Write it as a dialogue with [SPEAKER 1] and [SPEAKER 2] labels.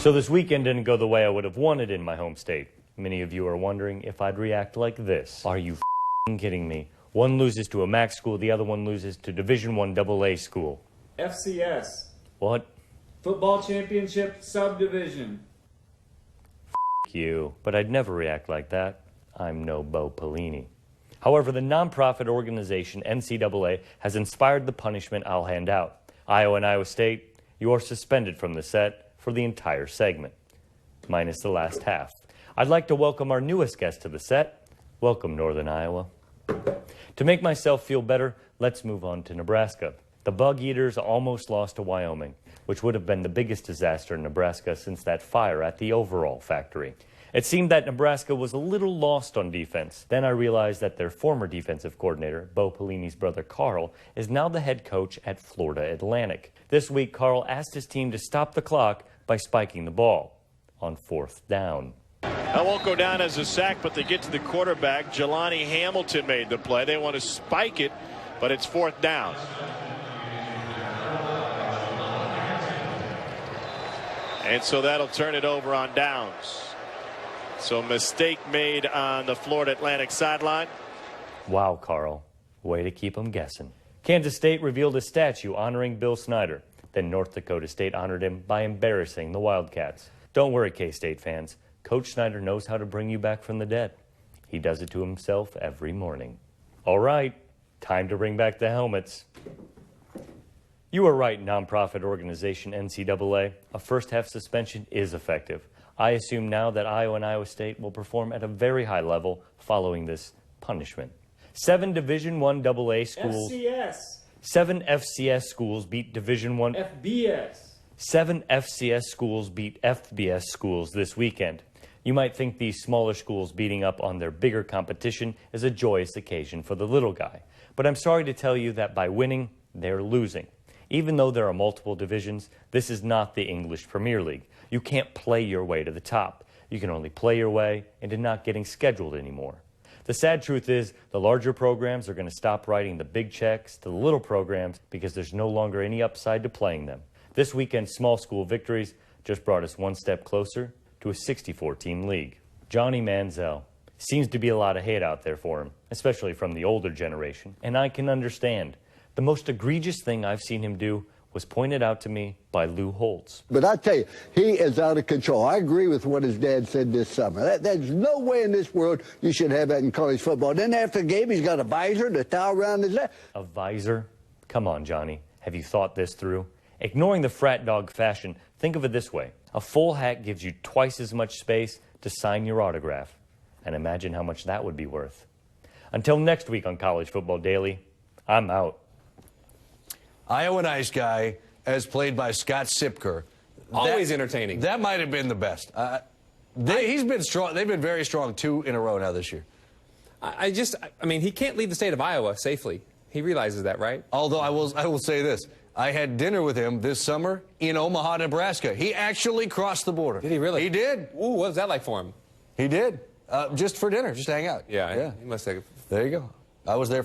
[SPEAKER 1] So this weekend didn't go the way I would have wanted in my home state. Many of you are wondering if I'd react like this. Are you kidding me? One loses to a MAC school, the other one loses to Division I AA school.
[SPEAKER 2] FCS.
[SPEAKER 1] What?
[SPEAKER 2] Football Championship Subdivision.
[SPEAKER 1] You, but I'd never react like that. I'm no Bo Pelini. However, the nonprofit organization NCAA has inspired the punishment I'll hand out. Iowa and Iowa State, you are suspended from the set for the entire segment, minus the last half. I'd like to welcome our newest guest to the set. Welcome, Northern Iowa. To make myself feel better, let's move on to Nebraska. The Bug Eaters almost lost to Wyoming, which would have been the biggest disaster in Nebraska since that fire at the overall factory. It seemed that Nebraska was a little lost on defense. Then I realized that their former defensive coordinator, Bo Pelini's brother Carl, is now the head coach at Florida Atlantic. This week, Carl asked his team to stop the clock by spiking the ball on 4th down.
[SPEAKER 3] That won't go down as a sack, but they get to the quarterback. Jelani Hamilton made the play. They want to spike it, but it's 4th down. And so that'll turn it over on downs. So mistake made on the Florida Atlantic sideline.
[SPEAKER 1] Wow, Carl. Way to keep them guessing. Kansas State revealed a statue honoring Bill Snyder. Then North Dakota State honored him by embarrassing the Wildcats. Don't worry, K-State fans. Coach Snyder knows how to bring you back from the dead. He does it to himself every morning. All right, time to bring back the helmets. You were right, nonprofit organization NCAA. A first-half suspension is effective. I assume now that Iowa and Iowa State will perform at a very high level following this punishment. 7 Division I AA schools.
[SPEAKER 2] FCS.
[SPEAKER 1] 7 FCS schools beat Division I.
[SPEAKER 2] FBS.
[SPEAKER 1] 7 FCS schools beat FBS schools this weekend. You might think these smaller schools beating up on their bigger competition is a joyous occasion for the little guy. But I'm sorry to tell you that by winning, they're losing. Even though there are multiple divisions, this is not the English Premier League. You can't play your way to the top. You can only play your way into not getting scheduled anymore. The sad truth is the larger programs are going to stop writing the big checks to the little programs because there's no longer any upside to playing them. This weekend's small school victories just brought us one step closer to a 64-team league. Johnny Manziel. Seems to be a lot of hate out there for him, especially from the older generation, and I can understand. The most egregious thing I've seen him do was pointed out to me by Lou Holtz.
[SPEAKER 4] But I tell you, he is out of control. I agree with what his dad said this summer. There's no way in this world you should have that in college football. Then after the game, he's got a visor to tie around his neck.
[SPEAKER 1] A visor? Come on, Johnny. Have you thought this through? Ignoring the frat dog fashion, think of it this way. A full hat gives you twice as much space to sign your autograph. And imagine how much that would be worth. Until next week on College Football Daily, I'm out.
[SPEAKER 5] Iowa Nice Guy, as played by Scott Siepker.
[SPEAKER 6] Always entertaining.
[SPEAKER 5] That might have been the best. He's been strong. They've been very strong 2 in a row now this year.
[SPEAKER 6] I mean, he can't lead the state of Iowa safely. He realizes that, right?
[SPEAKER 5] Although I will say this. I had dinner with him this summer in Omaha, Nebraska. He actually crossed the border.
[SPEAKER 6] Did he really?
[SPEAKER 5] He did.
[SPEAKER 6] Ooh, what was that like for him?
[SPEAKER 5] He did. Just for dinner, just to hang out.
[SPEAKER 6] Yeah. He must have.
[SPEAKER 5] There you go. I was there for